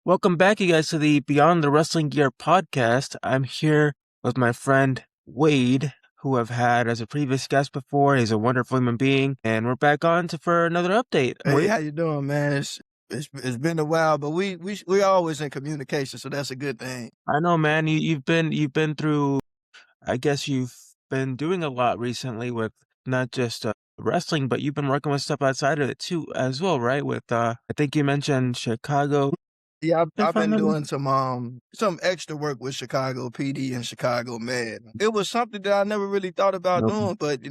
Welcome back, you guys, to the Beyond the Wrestling Gear podcast. I'm here with my friend Wade, who I've had as a previous guest before. He's a wonderful human being, and we're back on for another update. Hey, Wade, how you doing, man? It's been a while, but we always in communication, so that's a good thing. I know, man. You've been through. I guess you've been doing a lot recently with not just wrestling, but you've been working with stuff outside of it too, as well, right? With I think you mentioned Chicago. Yeah, I've If I been remember. doing some extra work with Chicago PD and Chicago Med. It was something that I never really thought about Nope. doing, but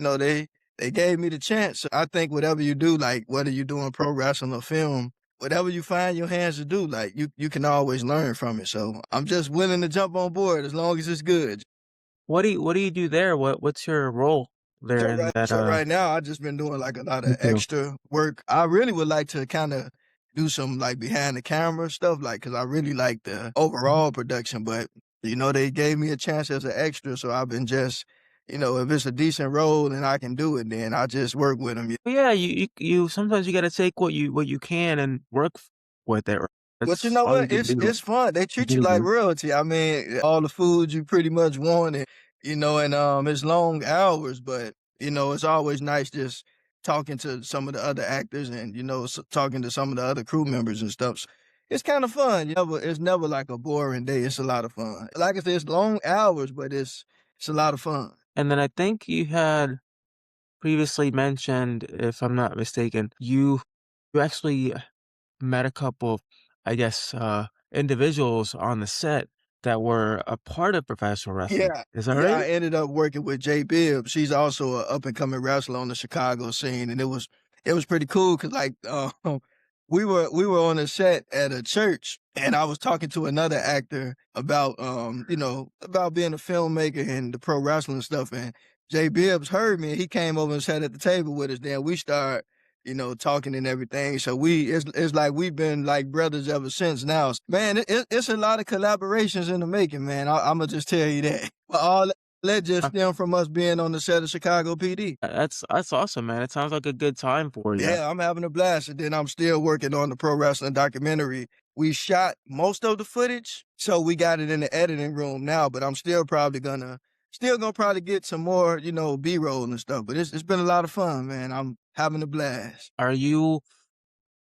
they gave me the chance. I think whatever you do, like whether you're doing pro wrestling or film, whatever you find your hands to do, like you can always learn from it. So I'm just willing to jump on board as long as it's good. What do you do there? What's your role there So in right, that so right now, I just been doing like a lot of you do? extra work. I really would like to kind of do some like behind the camera stuff, like because I really like the overall production. But they gave me a chance as an extra, so I've been just, if it's a decent role and I can do it, then I just work with them. Yeah, you sometimes you gotta take what you can and work with it. Right? But you That's know all you what? can It's do. it's fun. They treat you Continue like to. royalty. I mean, all the food you pretty much want, and it's long hours, but it's always nice just talking to some of the other actors and talking to some of the other crew members and stuff. So it's kind of fun. It's never like a boring day. It's a lot of fun. Like I said, it's long hours, but it's a lot of fun. And then I think you had previously mentioned, if I'm not mistaken, you actually met a couple, I guess, individuals on the set that were a part of professional wrestling. Yeah, Is that yeah. I right? ended up working with J Bibb. She's also a up and coming wrestler on the Chicago scene, and it was pretty cool because we were on a set at a church, and I was talking to another actor about about being a filmmaker and the pro wrestling stuff, and J Bibbs heard me, and he came over and sat at the table with us. Then we start talking and everything. So it's like we've been like brothers ever since now. Man, it's a lot of collaborations in the making, man. I'm gonna just tell you that. But all that just Uh, stem from us being on the set of Chicago PD. That's awesome, man. It sounds like a good time for you. Yeah, I'm having a blast. And then I'm still working on the pro wrestling documentary. We shot most of the footage, so we got it in the editing room now, but I'm still gonna probably get some more, B-roll and stuff. But it's been a lot of fun, man. I'm having a blast. Are you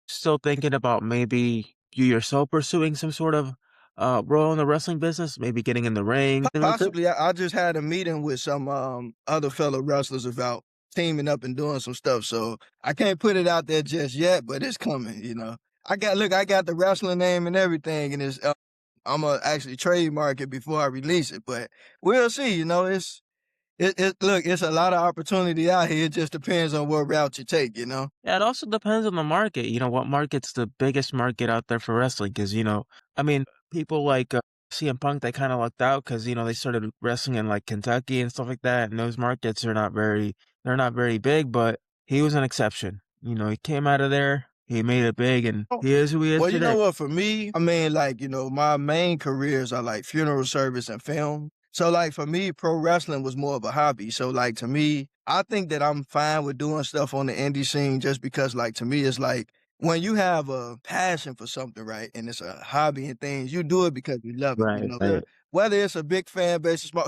still thinking about maybe you yourself pursuing some sort of role in the wrestling business, maybe getting in the ring, thing like that? Possibly, I just had a meeting with some other fellow wrestlers about teaming up and doing some stuff. So I can't put it out there just yet, but it's coming. I got the wrestling name and everything, and I'm gonna actually trademark it before I release it. But we'll see. Look, it's a lot of opportunity out here. It just depends on what route you take. Yeah, it also depends on the market. What market's the biggest market out there for wrestling? Because I mean, people like CM Punk, they kind of lucked out because they started wrestling in like Kentucky and stuff like that, and those markets are they're not very big. But he was an exception. He came out of there, he made it big, and he is who he is Well, you know today. what? For me, I mean, like, my main careers are like funeral service and film. So, like, for me, pro wrestling was more of a hobby. So, like, to me, I think that I'm fine with doing stuff on the indie scene just because, like, to me, it's like when you have a passion for something, right? And it's a hobby and things, you do it because you love it, Right, right. whether it's a big fan base or small.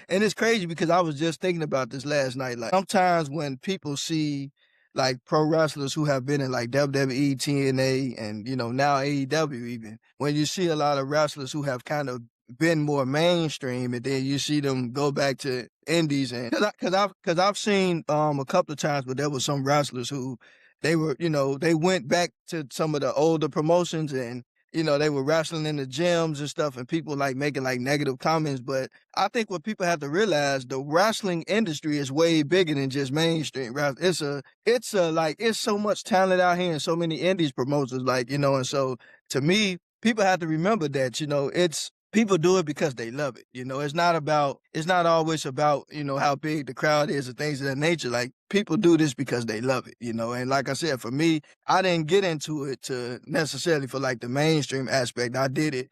And it's crazy because I was just thinking about this last night. Like, sometimes when people see, like pro wrestlers who have been in like WWE, TNA, and now AEW even. When you see a lot of wrestlers who have kind of been more mainstream, and then you see them go back to indies, and because I've seen a couple of times where there was some wrestlers who they went back to some of the older promotions and they were wrestling in the gyms and stuff, and people like making like negative comments. But I think what people have to realize, the wrestling industry is way bigger than just mainstream wrestling. It's so much talent out here and so many indies promoters, and so to me, people have to remember that, it's people do it because they love it. It's not always about, how big the crowd is or things of that nature. Like, people do this because they love it, and like I said, for me, I didn't get into it to necessarily for like the mainstream aspect. I did it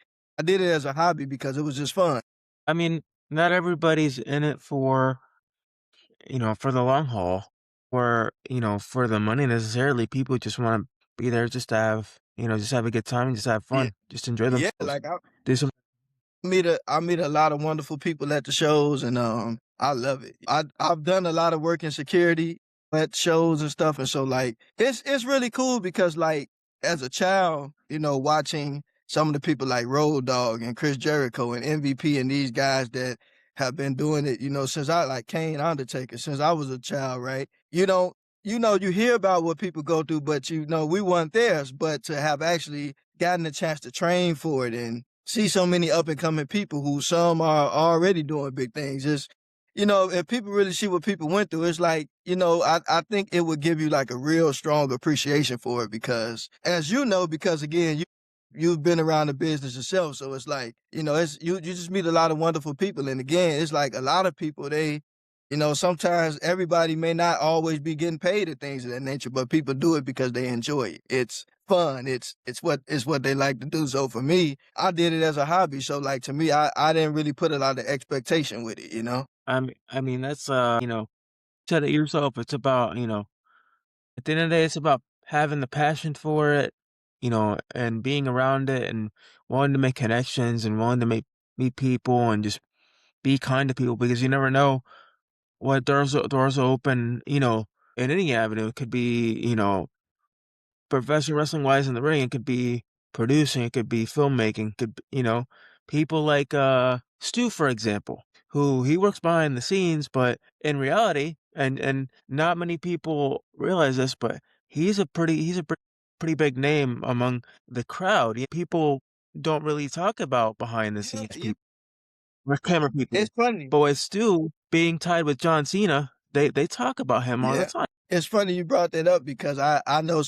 as a hobby because it was just fun. I mean, not everybody's in it for the long haul or, for the money necessarily. People just want to be there just to have just have a good time and just have Yeah. fun, just enjoy Yeah, themselves. like, Do some I meet a lot of wonderful people at the shows, and I love it. I've done a lot of work in security at shows and stuff, and so like it's really cool because like as a child, watching some of the people like Road Dogg and Chris Jericho and MVP and these guys that have been doing it, since I like Kane Undertaker, since I was a child, right? You hear about what people go through, but we weren't theirs. But to have actually gotten a chance to train for it and see so many up and coming people who some are already doing big things. If people really see what people went through, it's like, I think it would give you like a real strong appreciation for it because as because again, you've been around the business yourself. So it's like, it's you just meet a lot of wonderful people. And again, it's like a lot of people, sometimes everybody may not always be getting paid at things of that nature, but people do it because they enjoy it. It's fun. It's what they like to do. So for me, I did it as a hobby. So like to me, I didn't really put a lot of expectation with it. that's, said it yourself, it's about, at the end of the day, it's about having the passion for it, and being around it and wanting to make connections and wanting to meet people and just be kind to people because you never know what doors will open, in any avenue. It could be, professional wrestling wise in the ring, it could be producing, it could be filmmaking, people like Stu, for example, who he works behind the scenes, but in reality, and not many people realize this, but he's a pretty big name among the crowd. People don't really talk about behind the Yeah, scenes people, or camera it's people. funny. But with Stu being tied with John Cena, they talk about him all the Yeah. time. It's funny you brought that up because I know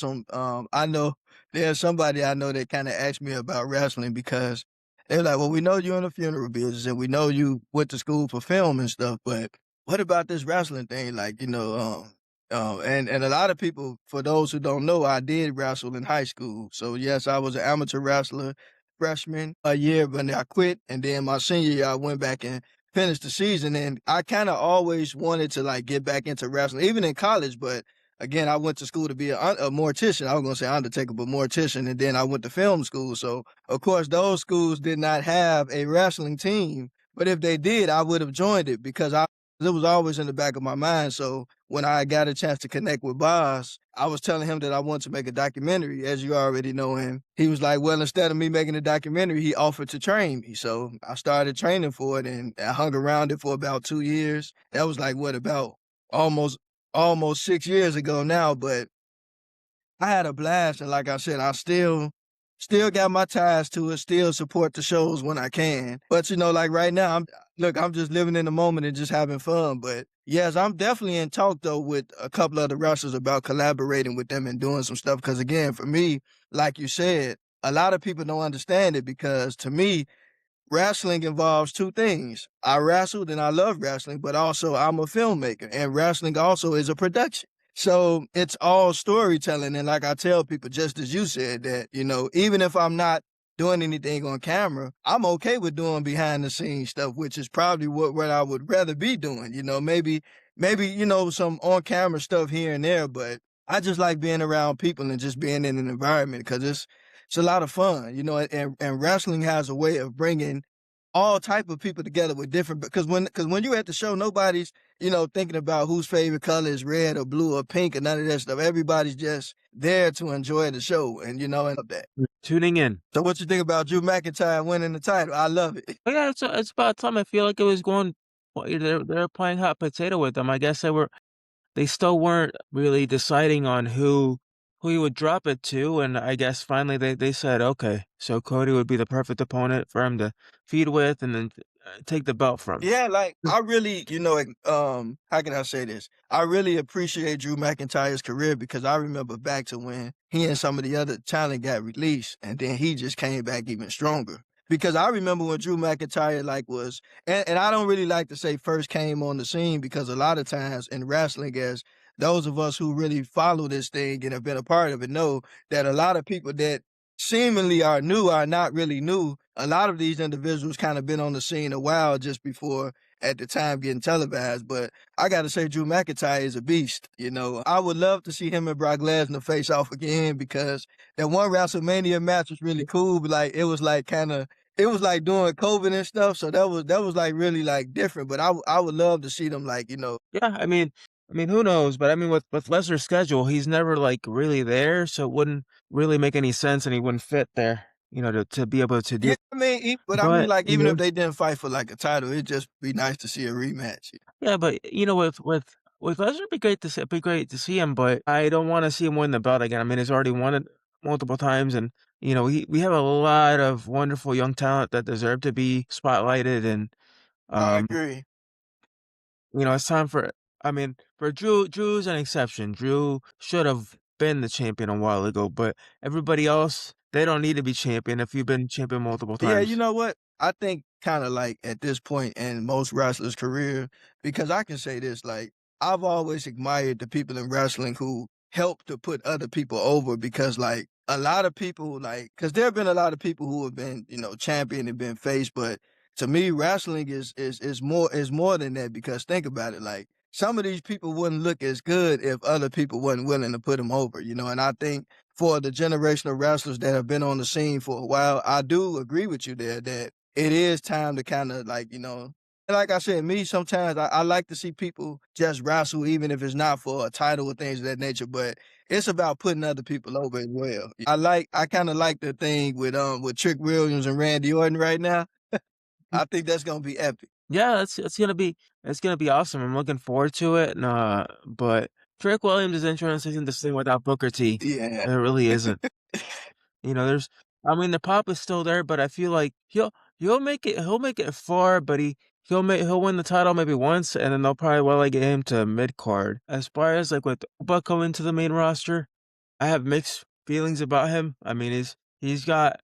I know there's somebody I know that kind of asked me about wrestling because they're like, well, we know you're in the funeral business and we know you went to school for film and stuff, but what about this wrestling thing? Like, and a lot of people, for those who don't know, I did wrestle in high school. So yes, I was an amateur wrestler freshman a year, but then I quit. And then my senior year, I went back and finished the season. And I kind of always wanted to like get back into wrestling, even in college. But again, I went to school to be a mortician. I was going to say undertaker, but mortician. And then I went to film school. So of course, those schools did not have a wrestling team. But if they did, I would have joined it because it was always in the back of my mind. So when I got a chance to connect with Boz, I was telling him that I wanted to make a documentary, as you already know him. He was like, well, instead of me making a documentary, he offered to train me. So I started training for it and I hung around it for about 2 years. That was like what about almost almost 6 years ago now, but I had a blast, and like I said, I still got my ties to it, still support the shows when I can. But like right now, I'm just living in the moment and just having fun. But yes, I'm definitely in talk though with a couple of the wrestlers about collaborating with them and doing some stuff. Because again, for me, like you said, a lot of people don't understand it because to me, wrestling involves two things. I wrestled and I love wrestling, but also I'm a filmmaker and wrestling also is a production. So it's all storytelling. And like I tell people, just as you said, that, even if I'm not doing anything on camera, I'm okay with doing behind the scenes stuff, which is probably what I would rather be doing. Maybe, some on camera stuff here and there, but I just like being around people and just being in an environment because it's a lot of fun, and wrestling has a way of bringing all type of people together with different because when you're at the show, nobody's thinking about whose favorite color is red or blue or pink or none of that stuff. Everybody's just there to enjoy the show, and and that. Tuning in. So, what you think about Drew McIntyre winning the title? I love it. But yeah, it's about time. I feel like it was going. Well, they're playing hot potato with them. I guess they still weren't really deciding on who he would drop it to, and I guess finally they said, okay, so Cody would be the perfect opponent for him to feud with, and then take the belt from. Yeah, like I really, how can I say this? I really appreciate Drew McIntyre's career because I remember back to when he and some of the other talent got released, and then he just came back even stronger. Because I remember when Drew McIntyre and I don't really like to say first came on the scene because a lot of times in wrestling, as those of us who really follow this thing and have been a part of it know that a lot of people that seemingly are new are not really new. A lot of these individuals kind of been on the scene a while just before, at the time getting televised. But I gotta say, Drew McIntyre is a beast. You know, I would love to see him and Brock Lesnar face off again because that one WrestleMania match was really cool. But like, it was like kind of. It was like doing COVID and stuff, so that was like really like different. But I would love to see them like Yeah, I mean, who knows? But I mean, with Lesnar's schedule, he's never like really there, so it wouldn't really make any sense, and he wouldn't fit there, to be able to do. yeah. I mean, But like even if they didn't fight for like a title, it'd just be nice to see a rematch. yeah, but with Lesnar, it'd be great to see. It'd be great to see him, but I don't want to see him win the belt again. I mean, he's already won it multiple times, and we have a lot of wonderful young talent that deserve to be spotlighted, and I um, agree. it's time for. I mean, for Drew, Drew's an exception. Drew should have been the champion a while ago, but everybody else, they don't need to be champion if you've been champion multiple Yeah, you times. know what? I think kind of like at this point in most wrestlers' career, because I can say this, like I've always admired the people in wrestling who help to put other people over because like a lot of people like because there have been a lot of people who have been, champion and been face, but to me, wrestling is more than that because think about it, like some of these people wouldn't look as good if other people wasn't willing to put them over, and I think for the generational wrestlers that have been on the scene for a while, I do agree with you there that it is time to kind of like, and like I said, me sometimes I like to see people just wrestle, even if it's not for a title or things of that nature. But it's about putting other people over as well. I kind of like the thing with Trick Williams and Randy Orton right now. I think that's gonna be epic. Yeah, it's gonna be awesome. I'm looking forward to it. And, but Trick Williams is interesting in this thing without Booker T. Yeah. It really isn't. There's I mean the pop is still there, but I feel like he'll make it far, but he'll win the title maybe once, and then they'll probably relegate him to mid card. As far as like with Buck coming to the main roster, I have mixed feelings about him. I mean, he's got,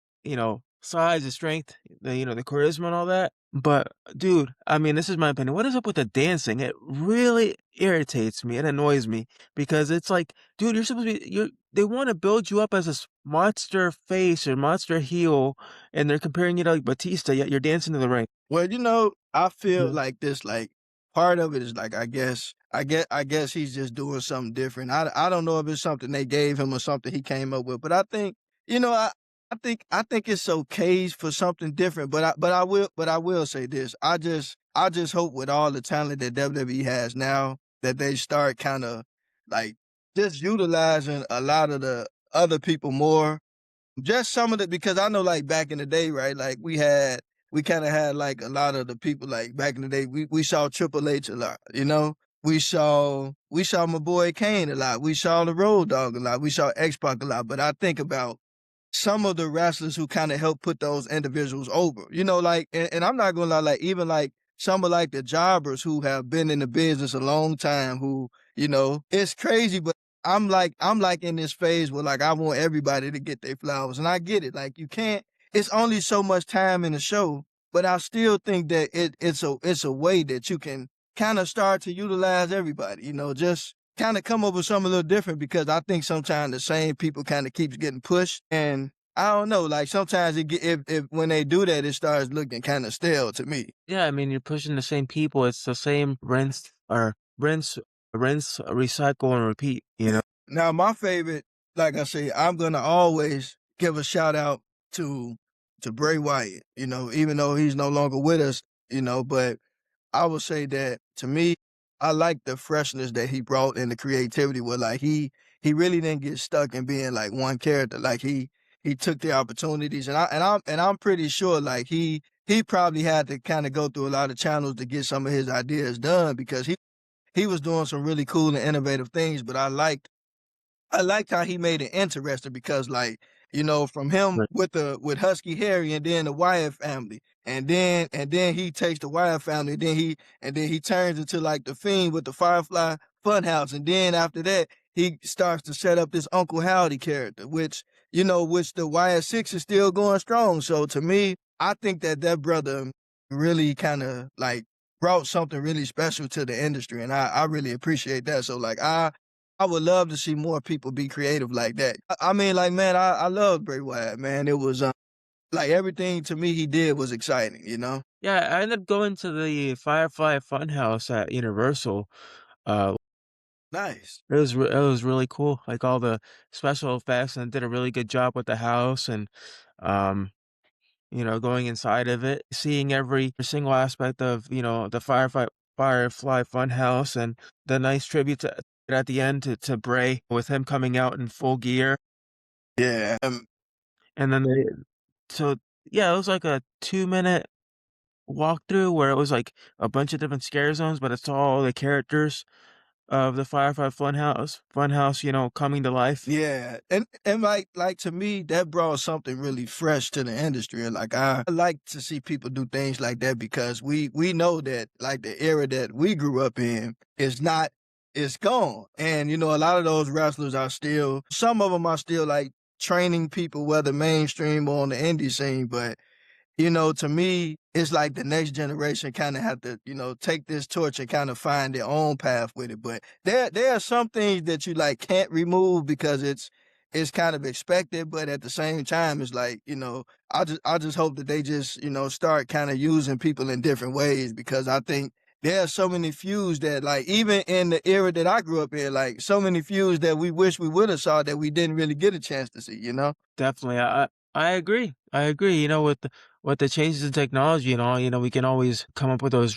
size and strength, the charisma and all that. But dude, I mean, this is my opinion. What is up with the dancing? It really irritates me. It annoys me because it's like, dude, you're supposed to be they want to build you up as this monster face or monster heel, and they're comparing you to like Batista, yet you're dancing to the ring. Well, I feel Yeah. like this, like part of it is like I guess he's just doing something different. I don't know if it's something they gave him or something he came up with, but I think you know I think it's okay for something different. But I will say this. I just hope with all the talent that WWE has now that they start kind of like just utilizing a lot of the other people more just some of the because I know like back in the day, right? Like we kind of had like a lot of the people like back in the day. We saw Triple H a lot, you know. We saw my boy Kane a lot. We saw the Road Dogg a lot. We saw X Pac a lot. But I think about some of the wrestlers who kind of help put those individuals over. Like, and I'm not gonna lie, like even like some of like the jobbers who have been in the business a long time, who it's crazy, but I'm like in this phase where like I want everybody to get their flowers, and I get it. Like you can't. It's only so much time in the show, but I still think that it's a way that you can kind of start to utilize everybody. Just kind of come up with something a little different because I think sometimes the same people kind of keeps getting pushed, and I don't know. Like sometimes if when they do that, it starts looking kind of stale to me. Yeah, I mean, you're pushing the same people. It's the same rinse, recycle, and repeat. Now, my favorite, like I say, I'm gonna always give a shout out to Bray Wyatt. Even though he's no longer with us, but I would say that to me, I like the freshness that he brought and the creativity where like he really didn't get stuck in being like one character. Like he took the opportunities and I'm pretty sure like he probably had to kind of go through a lot of channels to get some of his ideas done because he was doing some really cool and innovative things, but I liked how he made it interesting because, like, from him Right. with Husky Harry and then the Wyatt family, and then he takes the Wyatt family, and then he turns into like the Fiend with the Firefly Funhouse, and then after that he starts to set up this Uncle Howdy character, which the Wyatt Six is still going strong. So to me, I think that brother really kind of like brought something really special to the industry, and I really appreciate that. So like I would love to see more people be creative like that. I mean, like, man, I love Bray Wyatt, man. It was like everything to me he did was exciting, Yeah, I ended up going to the Firefly Funhouse at Universal. Uh, Nice. it was really cool, like, all the special effects, and did a really good job with the house and, um, going inside of it, seeing every single aspect of, the Firefly Funhouse, and the nice tribute to at the end to Bray with him coming out in full gear, Yeah. and then they so, yeah, it was like a 2-minute walkthrough where it was, like, a bunch of different scare zones, but it's all the characters of the Firefly Funhouse, coming to life. Yeah, and like to me, that brought something really fresh to the industry. And like I like to see people do things like that because we know that like the era that we grew up in is not it's gone. And you know, a lot of those wrestlers are still some of them are still like training people, whether mainstream or on the indie scene, but you know, to me, it's like the next generation kind of have to, you know, take this torch and kind of find their own path with it. But there are some things that you like can't remove because it's kind of expected, but at the same time, it's like, you know, I just hope that they just, you know, start kind of using people in different ways because I think there are so many feuds that like even in the era that I grew up in, like so many feuds that we wish we would have saw that we didn't really get a chance to see, you know? Definitely, I agree. I agree, with the changes in technology and all, we can always come up with those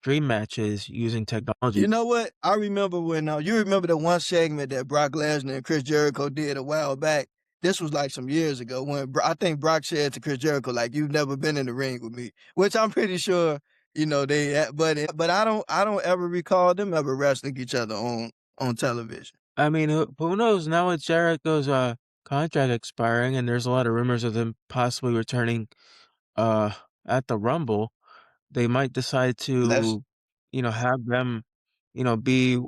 dream matches using technology. You know what? I remember when you remember the one segment that Brock Lesnar and Chris Jericho did a while back. This was like some years ago when I think Brock said to Chris Jericho, like, "You've never been in the ring with me," which I'm pretty sure you know but I don't ever recall them ever wrestling each other on television. I mean, who knows? Now with Jericho's, contract expiring and there's a lot of rumors of him possibly returning, uh, at the Rumble, they might decide Let's to, have them, be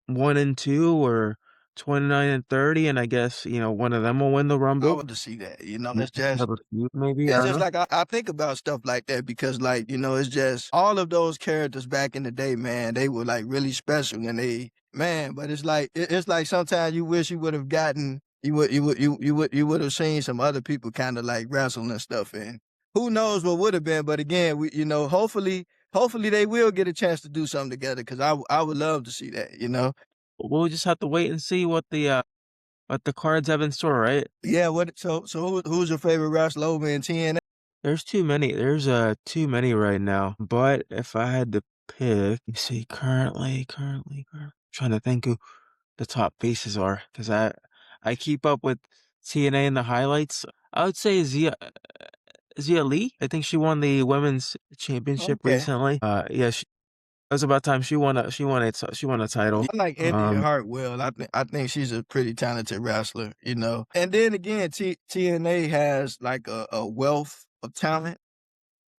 1 and 2 or 29 and 30, and I guess, one of them will win the I Rumble. would to see that. You know, And it's have just a feud maybe, I It's don't just know. like I think about stuff like that because, like, you know, it's just all of those characters back in the day, man, they were like really special and man, but it's like it's like sometimes you wish you would have gotten you would have seen some other people kind of like wrestling and stuff and who knows what would have been. But again, we you know, hopefully they will get a chance to do something together because I would love to see that, you know. We'll just have to wait and see what the cards have in store, right? Yeah, what so who's your favorite wrestler over in TNA? There's too many right now, but if I had to pick, you see trying to think who the top faces are, 'cause I keep up with TNA and the highlights. I would say Zia Lee. I think she won the women's championship Okay. recently. Yeah, it was about time she won a Yeah, title. I like India Hartwell. I think she's a pretty talented wrestler, you know. And then again, TNA has like a wealth of talent.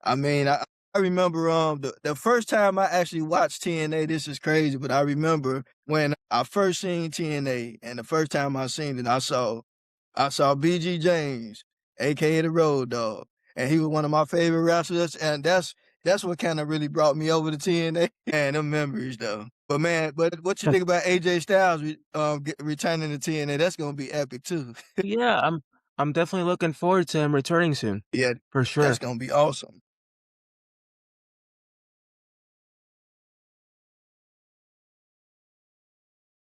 I mean, I remember the first time I actually watched TNA. This is crazy, but I remember when I first seen TNA, and the first time I seen it, I saw BG James, aka the Road Dog, and he was one of my favorite wrestlers, and that's what kind of really brought me over to TNA. Man, them memories though. But man, but what you think about AJ Styles returning to TNA? That's gonna be epic too. Yeah, I'm definitely looking forward to him returning soon, Yeah, for that's sure. gonna be awesome.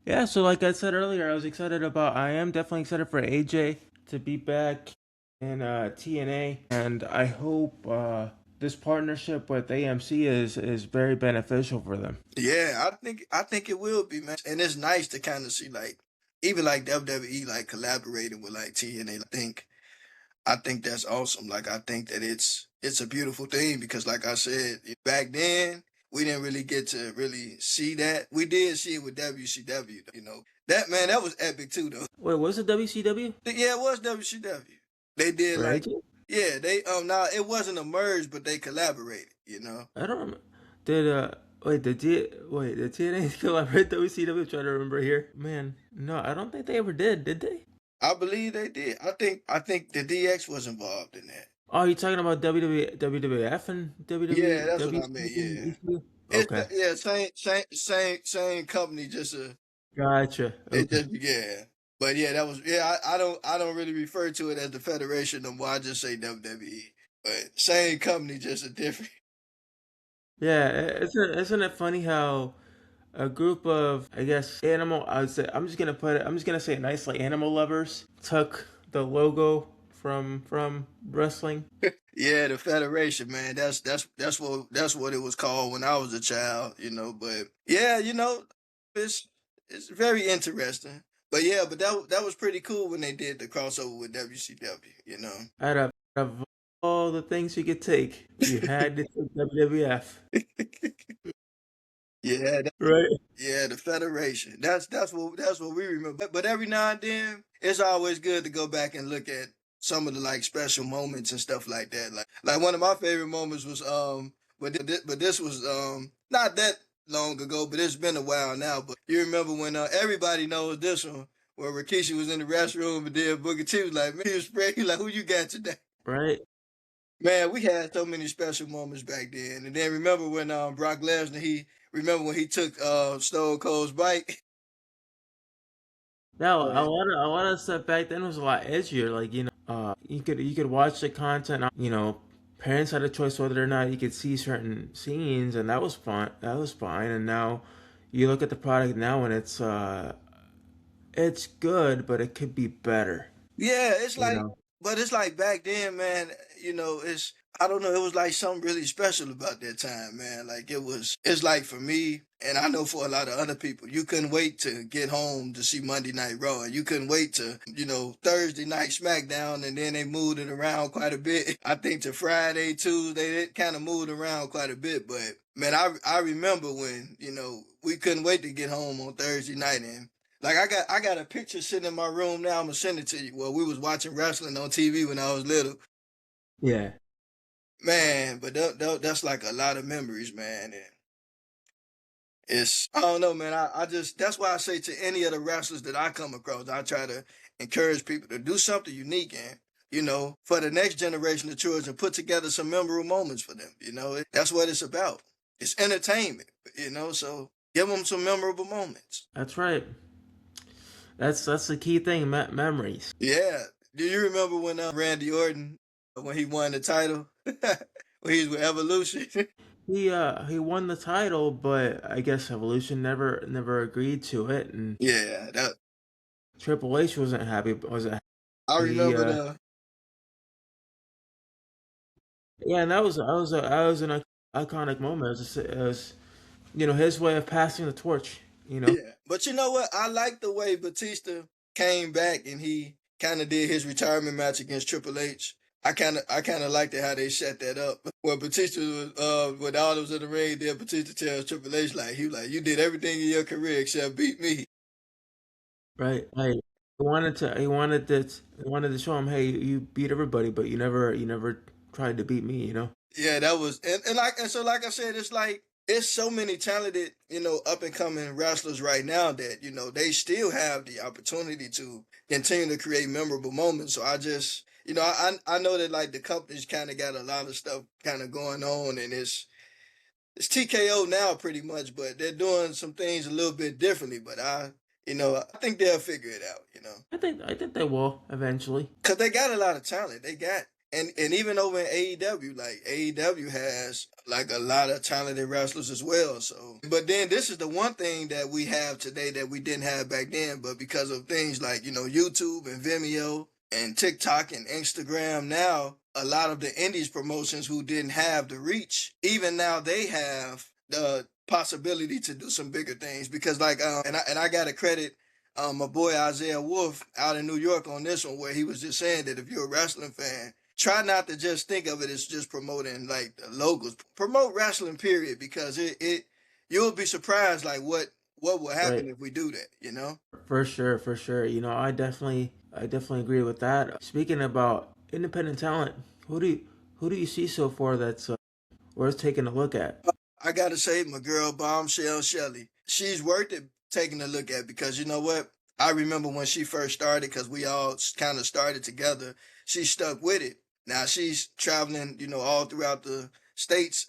Yeah, so like I said earlier, I am definitely excited for AJ to be back in TNA, and I hope this partnership with AMC is very beneficial for them. Yeah, I think it will be, man. And it's nice to kind of see like even like WWE like collaborating with like TNA. I think that's awesome. Like I think that it's a beautiful thing because like I said, back then we didn't really get to really see that. We did see it with WCW, you know. That man, that was epic too though. Wait, was it WCW Yeah, it was WCW. They did for like AJ? yeah, they now it wasn't a merge, but they collaborated, you know. I don't remember. Did did TNA collaborate with WCW? I'm trying to remember here. Man, no, I don't think they ever did. Did they? I believe they did. I think the DX was involved in that. Oh, you talking about WWF and Yeah, WWE that's what I meant. WCW and Yeah, ECW? it's Okay, yeah, same company. gotcha. It Okay. just yeah. But yeah, that was yeah. I don't really refer to it as the Federation no more. I just say WWE. but same company, just a different. Yeah, isn't it funny how a group of, I guess, animal, I would say, I'm just gonna say it nicely, animal lovers took the logo from wrestling. Yeah, the Federation, man. That's what it was called when I was a child, But yeah, it's it's very interesting. But yeah, but that was pretty cool when they did the crossover with WCW, Out of all the things you could take, you had to take WWF, Yeah, right? yeah, the Federation. That's what we remember. But every now and then, it's always good to go back and look at some of the like special moments and stuff like that. Like one of my favorite moments was but this was not that long ago, but it's been a while now. But you remember when everybody knows this one where Rikishi was in the restroom and then Booker T was like, man, he was spraying, he like, who you got today? Right. Man, we had so many special moments back then. And then remember when Brock Lesnar when he took Stone Cold's bike. Now Yeah. a lot of stuff back then was a lot edgier. Like you could watch the content. Parents had a choice whether or not you could see certain scenes, and that was fun. That was fine. And now you look at the product now, and it's good, but it could be better. Yeah, You know. but it's like back then, man, I don't know, it was like something really special about that time, man. Like it's like for me, and I know for a lot of other people, you couldn't wait to get home to see Monday Night Raw. And you couldn't wait to, Thursday Night SmackDown, and then they moved it around quite a bit. I think to Friday, Tuesday, it kind of moved around quite a bit. But man, I remember when, we couldn't wait to get home on Thursday night and like I got a picture sitting in my room now. I'm gonna send it to you. Well, we was watching wrestling on TV when I was little, Yeah. man. But that's like a lot of memories, man. And I don't know, man. I just that's why I say to any of the wrestlers that I come across, I try to encourage people to do something unique and for the next generation of children, put together some memorable moments for them. That's what it's about. It's entertainment, So give them some memorable moments. That's right. That's the key thing. Memories. Yeah. Do you remember when Randy Orton when he won the title when he was with Evolution? He won the title, but I guess Evolution never agreed to it, and Yeah, that Triple H wasn't happy. Wasn't I he? remember the Yeah, and that was an iconic moment. It was his way of passing the torch. You know. yeah. But you know what? I like the way Batista came back and he kind of did his retirement match against Triple H. I kind of liked it how they set that up. When Batista was when all was in the ring, then Batista tells Triple H like he was like you did everything in your career except beat me. Right. Like he wanted to show him, hey, you beat everybody, but you never tried to beat me. You know. Yeah, that was and so like I said, it's like it's so many talented, up and coming wrestlers right now that, they still have the opportunity to continue to create memorable moments. So I just I know that like the company's kind of got a lot of stuff kind of going on and it's TKO now pretty much, but they're doing some things a little bit differently. But I think they'll figure it out. I think they will eventually. Cause they got a lot of talent. They got and even over in AEW, like AEW has like a lot of talented wrestlers as well. So, but then this is the one thing that we have today that we didn't have back then. But because of things like YouTube and Vimeo and TikTok and Instagram, now a lot of the indies promotions who didn't have the reach, even now they have the possibility to do some bigger things. Because like and I got to credit my boy Isaiah Wolf out in New York on this one, where he was just saying that if you're a wrestling fan, try not to just think of it as just promoting like the logos. Promote wrestling, period, because it you'll be surprised like what will happen Right. if we do that. For sure, for sure. I definitely agree with that. Speaking about independent talent, who do you see so far that's worth taking a look at? I gotta say, my girl Bombshell Shelley, she's worth it taking a look at because you know what? I remember when she first started because we all kind of started together. She stuck with it. Now she's traveling, all throughout the states,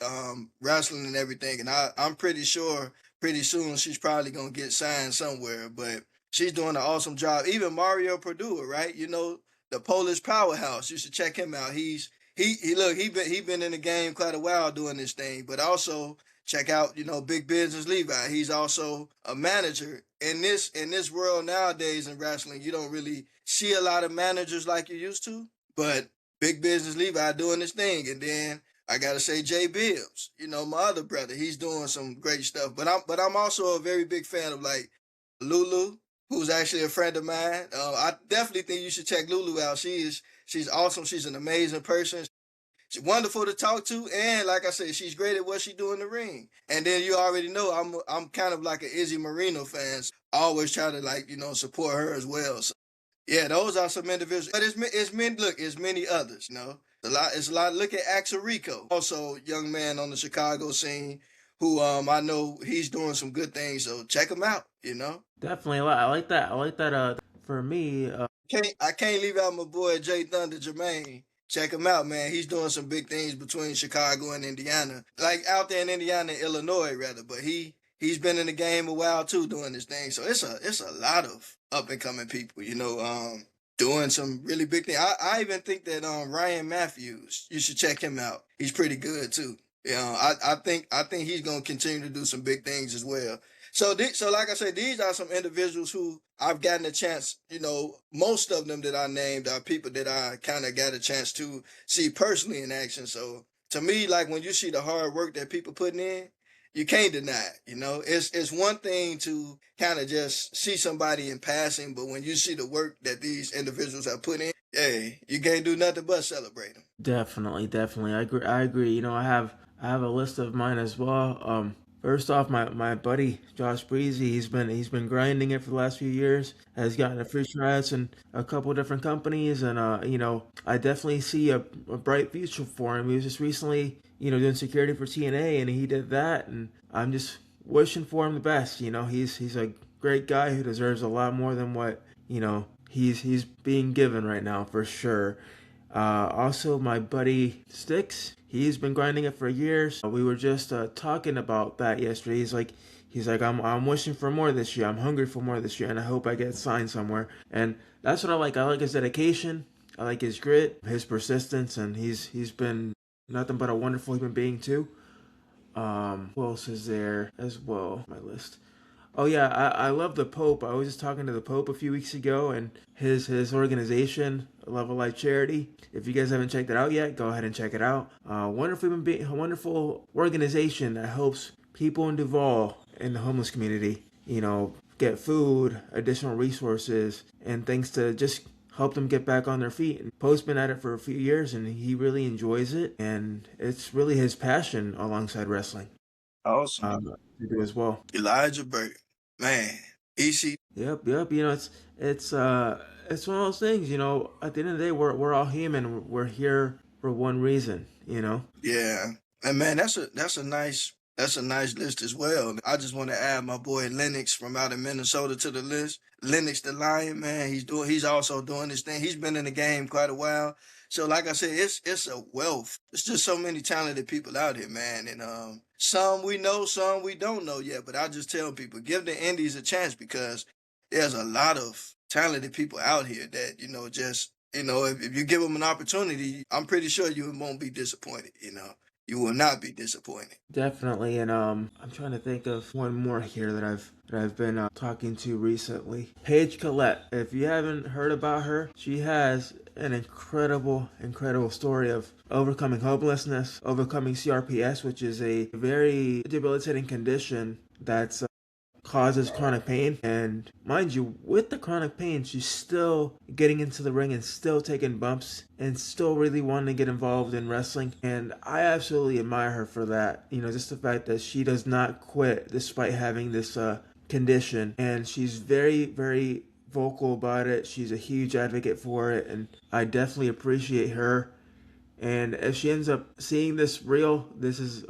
wrestling and everything. And I'm pretty sure pretty soon she's probably gonna get signed somewhere. But she's doing an awesome job. Even Mario Perdue, right? The Polish powerhouse. You should check him out. He's he been in the game quite a while doing this thing, but also check out, Big Business Levi. He's also a manager. In this world nowadays in wrestling, you don't really see a lot of managers like you used to, but Big Business Levi doing this thing. And then I gotta say Jay Bibbs, my other brother, he's doing some great stuff. But I'm also a very big fan of like Lulu, who's actually a friend of mine. I definitely think you should check Lulu out. She's awesome. She's an amazing person. She's wonderful to talk to, and like I said, she's great at what she do in the ring. And then you already know I'm kind of like an Izzy Marino fan. So I always try to like support her as well. So yeah, those are some individuals. But it's many. Look, it's many others. It's a lot. Look at Axel Rico, also young man on the Chicago scene, who I know he's doing some good things. So check him out. Definitely a lot. I like that. I like that. For me, I can't leave out my boy Jay Thunder Jermaine. Check him out, man. He's doing some big things between Chicago and Indiana, like out there in Indiana, Illinois, rather. But he's been in the game a while too, doing this thing. So it's a lot of up and coming people, doing some really big things. I even think that Ryan Matthews, you should check him out. He's pretty good too. I think he's gonna continue to do some big things as well. So like I said, these are some individuals who I've gotten a chance. Most of them that I named are people that I kind of got a chance to see personally in action. So to me, like when you see the hard work that people putting in, you can't deny it. It's one thing to kind of just see somebody in passing, but when you see the work that these individuals have put in, hey, you can't do nothing but celebrate them. definitely, definitely. I agree. I agree. I have a list of mine as well. First off, my buddy Josh Breezy, he's been grinding it for the last few years. Has gotten a free tryouts in a couple different companies, and I definitely see a bright future for him. He was just recently, doing security for TNA, and he did that, and I'm just wishing for him the best. He's a great guy who deserves a lot more than what he's being given right now for sure. Also, my buddy Sticks, he's been grinding it for years. We were just talking about that yesterday. He's like, I'm wishing for more this year. I'm hungry for more this year, and I hope I get signed somewhere. And that's what I like. I like his dedication. I like his grit, his persistence, and he's been nothing but a wonderful human being too. Who else is there as well? My list. Oh yeah, I love the Pope. I was just talking to the Pope a few weeks ago, and his organization, Love of Life Charity. If you guys haven't checked it out yet, go ahead and check it out. A wonderful organization that helps people in Duval in the homeless community. Get food, additional resources, and things to just help them get back on their feet. And Pope's been at it for a few years, and he really enjoys it, and it's really his passion alongside wrestling. Awesome. To do as well. Elijah Burke, man, EC. Yep, yep. It's one of those things. At the end of the day, we're all human. We're here for one reason. Yeah, and man, that's a nice list as well. I just want to add my boy Lennox from out of Minnesota to the list. Lennox the Lion, man, he's also doing this thing. He's been in the game quite a while. So like I said, it's a wealth. It's just so many talented people out here, man. And some we know, some we don't know yet. But I just tell people, give the indies a chance because there's a lot of talented people out here that, just if you give them an opportunity, I'm pretty sure you won't be disappointed. You will not be disappointed. Definitely. And I'm trying to think of one more here that I've been talking to recently. Paige Collette. If you haven't heard about her, she has an incredible, incredible story of overcoming homelessness, overcoming CRPS, which is a very debilitating condition that's causes chronic pain. And mind you, with the chronic pain, she's still getting into the ring and still taking bumps and still really wanting to get involved in wrestling. And I absolutely admire her for that. Just the fact that she does not quit despite having this condition. And she's very, very vocal about it. She's a huge advocate for it. And I definitely appreciate her. And if she ends up seeing this reel, this is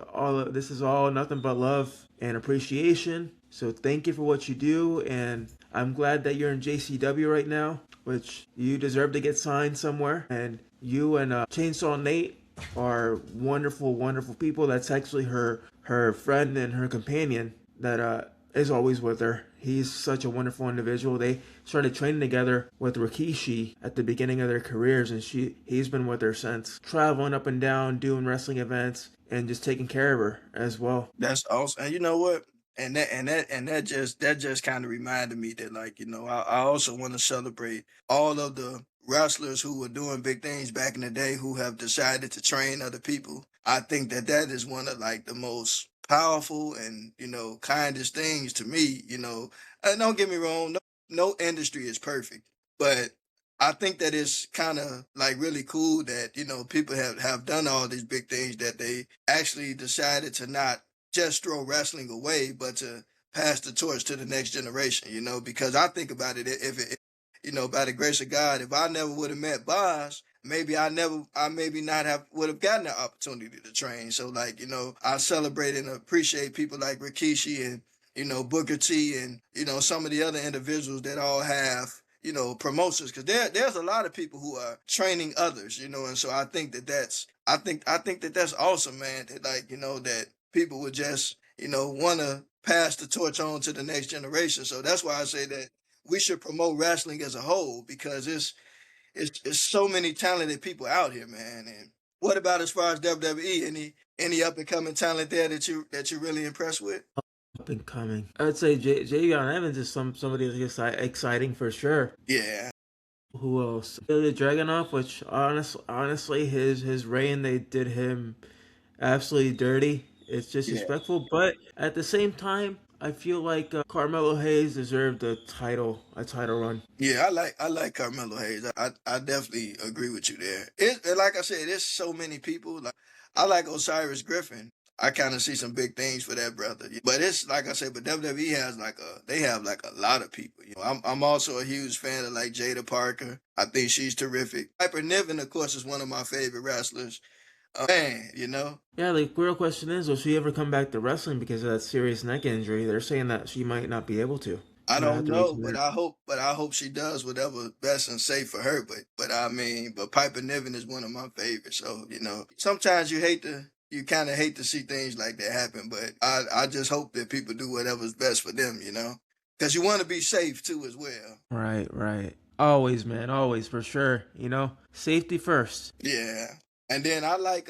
all nothing but love and appreciation. So thank you for what you do, and I'm glad that you're in JCW right now, which you deserve to get signed somewhere. And you and Chainsaw Nate are wonderful, wonderful people. That's actually her friend and her companion that is always with her. He's such a wonderful individual. They started training together with Rikishi at the beginning of their careers, and he's been with her since, traveling up and down, doing wrestling events, and just taking care of her as well. That's awesome. And you know what? And that just kind of reminded me that, like, I also want to celebrate all of the wrestlers who were doing big things back in the day who have decided to train other people. I think that that is one of, like, the most powerful and, kindest things to me. And don't get me wrong, no industry is perfect, but I think that it's kind of like really cool that, people have done all these big things, that they actually decided to not just throw wrestling away, but to pass the torch to the next generation, because I think about it, if it, by the grace of God, if I never would have met Boz, maybe I maybe not have would have gotten the opportunity to train. So, like, I celebrate and appreciate people like Rikishi and, Booker T and, some of the other individuals that all have, promotions, because there's a lot of people who are training others, and so I think that I think that that's awesome, man. That, like, that people would just, want to pass the torch on to the next generation. So that's why I say that we should promote wrestling as a whole, because it's so many talented people out here, man. And what about as far as WWE? Any up and coming talent there that you're really impressed with? Up and coming. I'd say Javion Evans is somebody that's exciting for sure. Yeah, Who else? Ilya Dragunov, which honestly, his reign, they did him absolutely dirty. It's yeah. disrespectful, but at the same time, I feel like Carmelo Hayes deserved a title run. Yeah, I like Carmelo Hayes. I definitely agree with you there. And like I said, there's so many people. Like, I like Osiris Griffin. I kind of see some big things for that brother. But it's like I said, but WWE has they have like a lot of people. I'm also a huge fan of, like, Jada Parker. I think she's terrific. Piper Niven, of course, is one of my favorite wrestlers. Man. Yeah, the real question is, will she ever come back to wrestling because of that serious neck injury? They're saying that she might not be able to. I Might have don't to know, but retire. I hope she does whatever best and safe for her. But I mean, but Piper Niven is one of my favorites. So, sometimes you kind of hate to see things like that happen. But I just hope that people do whatever's best for them. Because you want to be safe too as well. Right, right. Always, man, always for sure. Safety first. Yeah, and then I like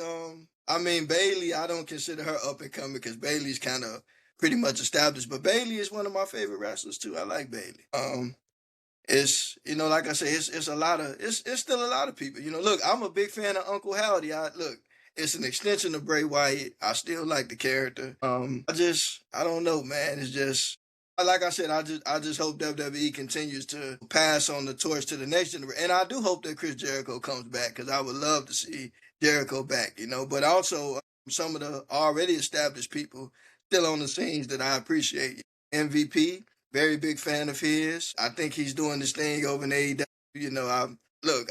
I mean, Bailey. I don't consider her up and coming because Bailey's kind of pretty much established. But Bailey is one of my favorite wrestlers too. I like Bailey. It's, like I say, it's a lot of it's still a lot of people. Look, I'm a big fan of Uncle Howdy. It's an extension of Bray Wyatt. I still like the character. I don't know, man. It's just, like I said, I just hope WWE continues to pass on the torch to the next generation, and I do hope that Chris Jericho comes back, because I would love to see Jericho back. But also, some of the already established people still on the scenes that I appreciate. MVP, very big fan of his. I think he's doing this thing over in AEW.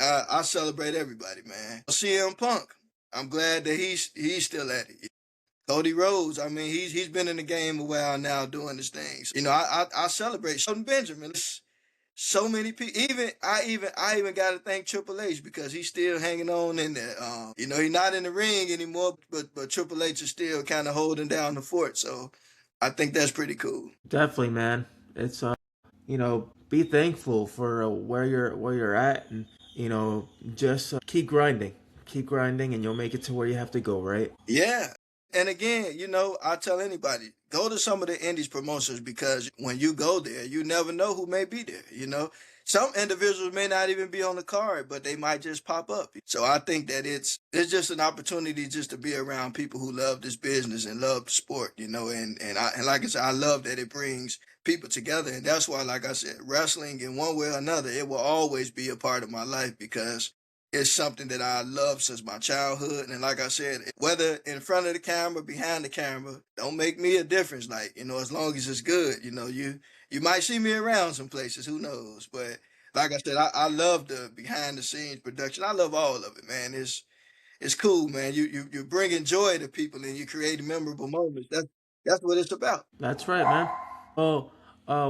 I celebrate everybody, man. CM Punk, I'm glad that he's still at it. Cody Rhodes, I mean, he's been in the game a while now doing his things. I celebrate Shelton Benjamin. It's so many people. I even got to thank Triple H, because he's still hanging on in there. He's not in the ring anymore, but Triple H is still kind of holding down the fort. So I think that's pretty cool. Definitely, man. It's be thankful for where you're at, and just keep grinding, and you'll make it to where you have to go, right? Yeah. And again, I tell anybody, go to some of the indies promotions, because when you go there, you never know who may be there. Some individuals may not even be on the card, but they might just pop up. So I think that it's just an opportunity just to be around people who love this business and love the sport, and like I said, I love that it brings people together. And that's why, like I said, wrestling, in one way or another, it will always be a part of my life, because it's something that I love since my childhood. And like I said, whether in front of the camera, behind the camera, don't make me a difference. Like, as long as it's good, you might see me around some places, who knows? But like I said, I love the behind the scenes production. I love all of it, man. It's cool, man. You're bringing joy to people, and you create memorable moments. That's what it's about. That's right, man. Well,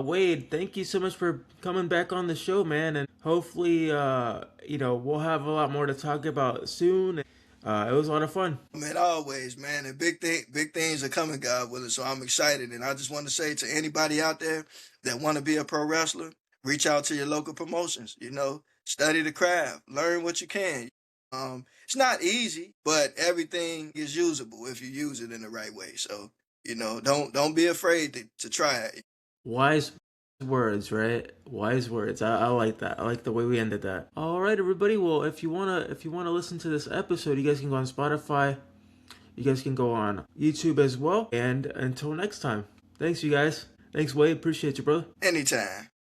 Wade, thank you so much for coming back on the show, man, and hopefully, we'll have a lot more to talk about soon. It was a lot of fun. Man, always, man. And big things are coming, God willing. So I'm excited. And I just want to say to anybody out there that want to be a pro wrestler, reach out to your local promotions. Study the craft, learn what you can. It's not easy, but everything is usable if you use it in the right way. So, don't be afraid to try it. Wise words, right? Wise words. I like that. I like the way we ended that. All right, everybody. Well, if you wanna listen to this episode, you guys can go on Spotify. You guys can go on YouTube as well. And until next time, thanks, you guys. Thanks, Wade. Appreciate you, brother. Anytime.